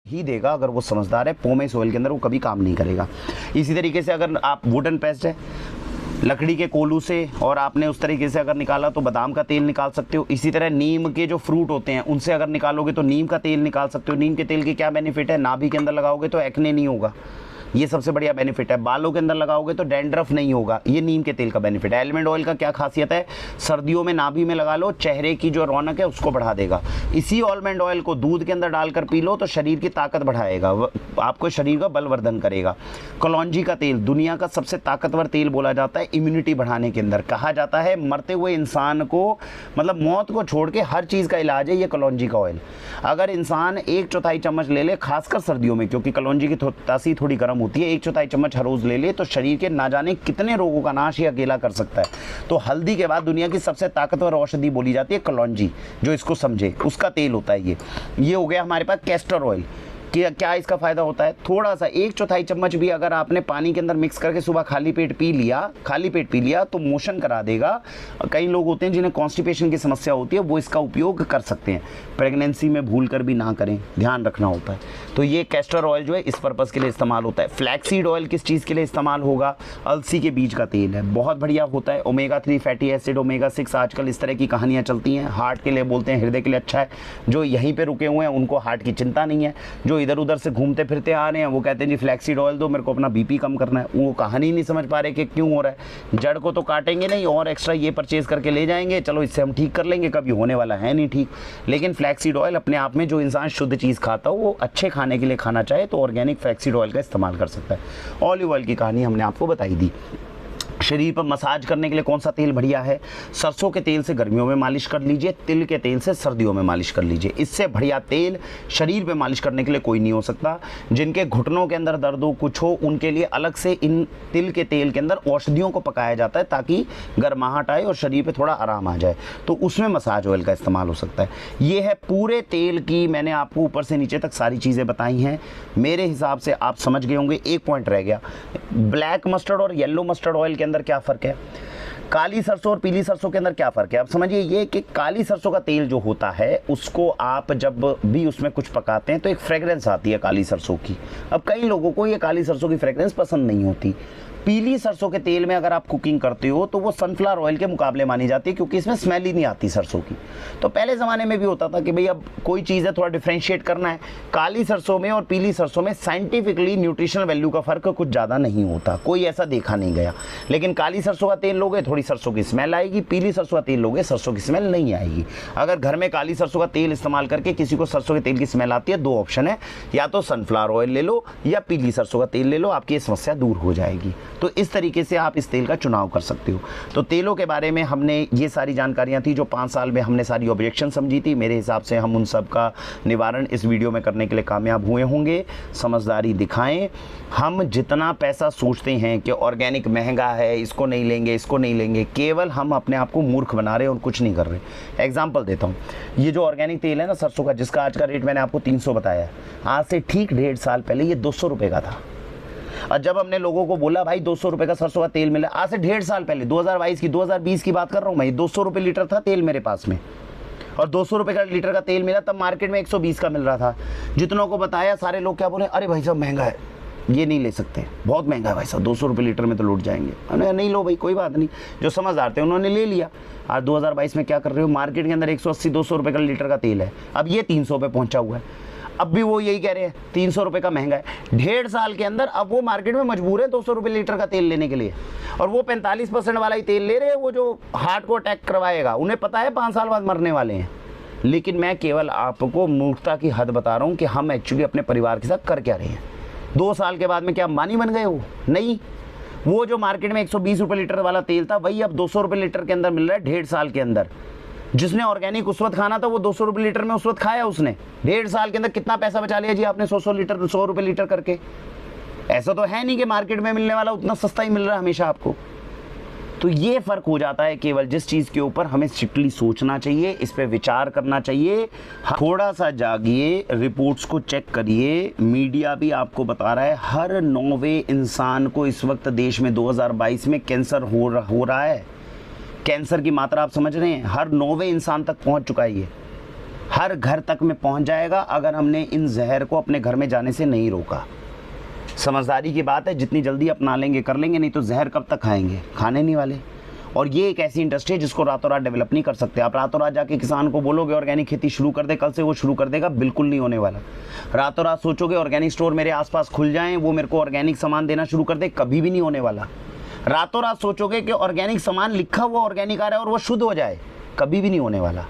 ही देगा अगर वो समझदार है। पोमेस ऑयल के अंदर वो कभी काम नहीं करेगा। इसी तरीके से अगर आप वुडन पेस्ट है, लकड़ी के कोलू से, और आपने उस तरीके से अगर निकाला तो बादाम का तेल निकाल सकते हो। इसी तरह नीम के जो फ्रूट होते हैं उनसे अगर निकालोगे तो नीम का तेल निकाल सकते हो। नीम के तेल की क्या बेनिफिट है, नाभि के अंदर लगाओगे तो एक्ने नहीं होगा, ये सबसे बढ़िया बेनिफिट है। बालों के अंदर लगाओगे तो डैंड्रफ नहीं होगा, ये नीम के तेल का बेनिफिट है। आलमंड ऑयल का क्या खासियत है, सर्दियों में नाभि में लगा लो, चेहरे की जो रौनक है उसको बढ़ा देगा। इसी आलमंड ऑयल को दूध के अंदर डालकर पी लो तो शरीर की ताकत बढ़ाएगा, आपको शरीर का बलवर्धन करेगा। कलौंजी का तेल दुनिया का सबसे ताकतवर तेल बोला जाता है इम्यूनिटी बढ़ाने के अंदर। कहा जाता है मरते हुए इंसान को, मतलब मौत को छोड़ के हर चीज़ का इलाज है ये कलौंजी का ऑयल। अगर इंसान 1/4 चम्मच ले ले, खासकर सर्दियों में, क्योंकि कलौंजी की तासीर थोड़ी गर्म होती है, 1/4 चम्मच हर रोज ले ले तो शरीर के ना जाने कितने रोगों का नाश ये अकेला कर सकता है। तो हल्दी के बाद दुनिया की सबसे ताकतवर औषधि बोली जाती है कलौंजी, जो इसको समझे उसका तेल होता है ये हो गया हमारे पास कैस्टर ऑयल। क्या इसका फ़ायदा होता है, थोड़ा सा 1/4 चम्मच भी अगर आपने पानी के अंदर मिक्स करके सुबह खाली पेट पी लिया तो मोशन करा देगा। कई लोग होते हैं जिन्हें कॉन्स्टिपेशन की समस्या होती है, वो इसका उपयोग कर सकते हैं। प्रेगनेंसी में भूल कर भी ना करें, ध्यान रखना होता है। तो ये कैस्टर ऑयल जो है इस पर्पज़ के लिए इस्तेमाल होता है। फ्लैक्सीड ऑयल किस चीज़ के लिए इस्तेमाल होगा, अलसी के बीज का तेल है, बहुत बढ़िया होता है। ओमेगा 3 फैटी एसिड, ओमेगा 6, आजकल इस तरह की कहानियाँ चलती हैं। हार्ट के लिए बोलते हैं, हृदय के लिए अच्छा है। जो यहीं पर रुके हुए हैं उनको हार्ट की चिंता नहीं है, जो इधर उधर से घूमते फिरते आ रहे हैं वो कहते हैं जी फ्लैक्सीड ऑयल दो, मेरे को अपना बीपी कम करना है। वो कहानी नहीं समझ पा रहे कि क्यों हो रहा है। जड़ को तो काटेंगे नहीं और एक्स्ट्रा ये परचेज करके ले जाएंगे, चलो इससे हम ठीक कर लेंगे, कभी होने वाला है नहीं ठीक। लेकिन फ्लैक्सीड ऑयल अपने आप में, जो इंसान शुद्ध चीज़ खाता हो वो अच्छे खाने के लिए खाना चाहे तो ऑर्गेनिक फ्लैक्सीड ऑयल का इस्तेमाल कर सकता है। ऑलिव ऑयल की कहानी हमने आपको बताई दी। शरीर पर मसाज करने के लिए कौन सा तेल बढ़िया है, सरसों के तेल से गर्मियों में मालिश कर लीजिए, तिल के तेल से सर्दियों में मालिश कर लीजिए। इससे बढ़िया तेल शरीर पे मालिश करने के लिए कोई नहीं हो सकता। जिनके घुटनों के अंदर दर्द हो, कुछ हो, उनके लिए अलग से इन तिल के तेल के अंदर औषधियों को पकाया जाता है ताकि गर्माहट आए और शरीर पर थोड़ा आराम आ जाए, तो उसमें मसाज ऑयल का इस्तेमाल हो सकता है। ये है पूरे तेल की, मैंने आपको ऊपर से नीचे तक सारी चीज़ें बताई हैं। मेरे हिसाब से आप समझ गए होंगे। एक पॉइंट रह गया, ब्लैक मस्टर्ड और येलो मस्टर्ड ऑयल के अंदर क्या फ़र्क है, काली सरसों और पीली सरसों के अंदर क्या फ़र्क है। अब समझिए ये कि काली सरसों का तेल जो होता है उसको आप जब भी उसमें कुछ पकाते हैं तो एक फ्रेगरेंस आती है काली सरसों की। अब कई लोगों को ये काली सरसों की फ्रेगरेंस पसंद नहीं होती। पीली सरसों के तेल में अगर आप कुकिंग करते हो तो वो सनफ्लावर ऑयल के मुकाबले मानी जाती है, क्योंकि इसमें स्मेल ही नहीं आती सरसों की। तो पहले ज़माने में भी होता था कि भाई अब कोई चीज़ है थोड़ा डिफ्रेंशिएट करना है, काली सरसों में और पीली सरसों में साइंटिफिकली न्यूट्रिशनल वैल्यू का फ़र्क कुछ ज़्यादा नहीं होता, कोई ऐसा देखा नहीं गया। लेकिन काली सरसों का तेल लोगे थोड़ी सरसों की स्मेल आएगी, पीली सरसों का तेल लोगे सरसों की स्मेल नहीं आएगी। अगर घर में काली सरसों का तेल इस्तेमाल करके किसी को सरसों के तेल की स्मेल आती है, 2 ऑप्शन है, या तो सनफ्लावर ऑयल ले लो या पीली सरसों का तेल ले लो, आपकी ये समस्या दूर हो जाएगी। तो इस तरीके से आप इस तेल का चुनाव कर सकते हो। तो तेलों के बारे में हमने ये सारी जानकारियां थी जो 5 साल में हमने सारी ऑब्जेक्शन समझी थी। मेरे हिसाब से हम उन सब का निवारण इस वीडियो में करने के लिए कामयाब हुए होंगे। समझदारी दिखाएं। हम जितना पैसा सोचते हैं कि ऑर्गेनिक महंगा है, इसको नहीं लेंगे, इसको नहीं लेंगे, केवल हम अपने आप को मूर्ख बना रहे हैं और कुछ नहीं कर रहे। एग्जाम्पल देता हूँ, ये जो ऑर्गेनिक तेल है ना सरसों का, जिसका आज का रेट मैंने आपको 300 बताया है, आज से ठीक 1.5 साल पहले ये 200 रुपये का था। और जब हमने लोगों को बोला भाई 200 रुपये का सरसों का तेल मिला, आज से 1.5 साल पहले 2020 की बात कर रहा हूँ मैं, 200 रुपये लीटर था तेल मेरे पास में, और 200 रुपये का लीटर का तेल मिला, तब मार्केट में 120 का मिल रहा था। जितनों को बताया सारे लोग क्या बोले, अरे भाई साहब महंगा है, ये नहीं ले सकते, बहुत महंगा है भाई साहब, 200 रुपये लीटर में तो लूट जाएंगे। अरे नहीं लो भाई, कोई बात नहीं। जो समझदार थे उन्होंने ले लिया। आज 2022 में क्या कर रहे हो, मार्केट के अंदर 180-200 रुपये का लीटर का तेल है, अब ये 300 पे पहुँचा हुआ है। अब भी वो यही कह रहे हैं 300 रुपये का महंगा है। 1.5 साल के अंदर अब वो मार्केट में मजबूर है 200 रुपये लीटर का तेल लेने के लिए, और वो 45% वाला ही तेल ले रहे हैं, वो जो हार्ट को अटैक करवाएगा। उन्हें पता है 5 साल बाद मरने वाले हैं। लेकिन मैं केवल आपको मूर्खता की हद बता रहा हूँ कि हम एक्चुअली अपने परिवार के साथ कर क्या रहे हैं। 2 साल के बाद में क्या अंबानी बन गए हो? नहीं। वो जो मार्केट में 120 रुपये लीटर वाला तेल था वही अब 200 रुपये लीटर के अंदर मिल रहा है 1.5 साल के अंदर। जिसने ऑर्गेनिक उस वक्त खाना था वो 200 रुपये लीटर में उस वक्त खाया उसने। 1.5 साल के अंदर कितना पैसा बचा लिया जी आपने, 100 रुपये लीटर करके। ऐसा तो है नहीं कि मार्केट में मिलने वाला उतना सस्ता ही मिल रहा है हमेशा आपको। तो ये फ़र्क हो जाता है केवल, जिस चीज़ के ऊपर हमें स्ट्रिक्टली सोचना चाहिए, इस पर विचार करना चाहिए। थोड़ा सा जागिए, रिपोर्ट्स को चेक करिए। मीडिया भी आपको बता रहा है हर 9वें इंसान को इस वक्त देश में 2022 में कैंसर हो रहा है। कैंसर की मात्रा आप समझ रहे हैं, हर 9वें इंसान तक पहुंच चुका है ये। हर घर तक में पहुंच जाएगा अगर हमने इन जहर को अपने घर में जाने से नहीं रोका। समझदारी की बात है, जितनी जल्दी अपना लेंगे कर लेंगे, नहीं तो जहर कब तक खाएंगे, खाने नहीं वाले। और ये एक ऐसी इंडस्ट्री है जिसको रातों रात डेवलप नहीं कर सकते। आप रातों रात जाके किसान को बोलोगे ऑर्गेनिक खेती शुरू कर दे, कल से वो शुरू कर देगा, बिल्कुल नहीं होने वाला। रातों रात सोचोगे ऑर्गेनिक स्टोर मेरे आसपास खुल जाएं, वो मेरे को ऑर्गेनिक सामान देना शुरू कर दे, कभी भी नहीं होने वाला। रातों रात सोचोगे कि ऑर्गेनिक सामान लिखा हुआ ऑर्गेनिक आ रहा है और वो शुद्ध हो जाए, कभी भी नहीं होने वाला।